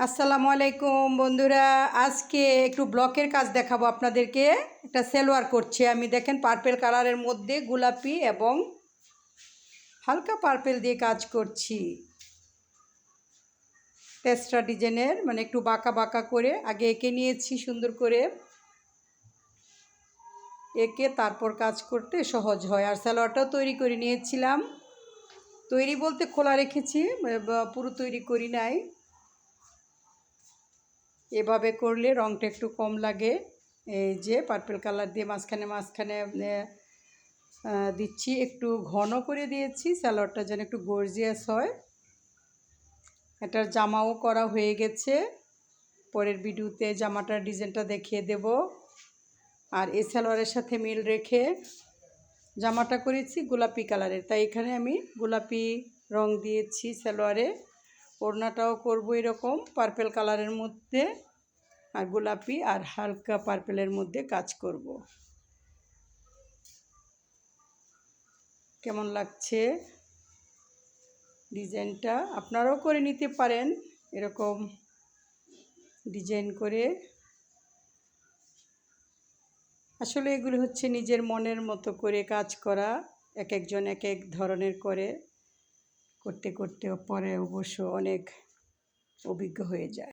আসসালামু আলাইকুম বন্ধুরা, আজকে একটু ব্লকের কাজ দেখাবো আপনাদেরকে। একটা সালোয়ার করছি আমি, দেখেন পার্পেল কালারের মধ্যে গোলাপি এবং হালকা পার্পেল দিয়ে কাজ করছি। তেসরা ডিজাইনের, মানে একটু বাঁকা বাঁকা করে আগে এঁকে নিয়েছি সুন্দর করে, এঁকে তারপর কাজ করতে সহজ হয়। আর সালোয়ারটাও তৈরি করে নিয়েছিলাম, তৈরি বলতে খোলা রেখেছি, পুরো তৈরি করি নাই। এভাবে করলে রঙটা একটু কম লাগে। এই যে পার্পল কালার দিয়ে মাঝখানে মাঝখানে দিচ্ছি, একটু ঘন করে দিয়েছি সালোয়ারটা যেন একটু গর্জিয়াস হয়। এটার জামাও করা হয়ে গেছে, পরের ভিডিওতে জামাটার ডিজাইনটা দেখিয়ে দেব। আর এই সালোয়ারের সাথে মিল রেখে জামাটা করেছি গোলাপি কালারের, তাই এখানে আমি গোলাপি রং দিয়েছি সালোয়ারে। ওড়নাটাও করবো এরকম পার্পল কালারের মধ্যে, আর গোলাপি আর হালকা পার্পেলের মধ্যে কাজ করব। কেমন লাগছে ডিজাইনটা? আপনারাও করে নিতে পারেন এরকম ডিজাইন করে। আসলে এগুলো হচ্ছে নিজের মনের মতো করে কাজ করা, এক একজন এক এক ধরনের করে, করতে করতে পরে অবশ্য অনেক অভিজ্ঞ হয়ে যায়।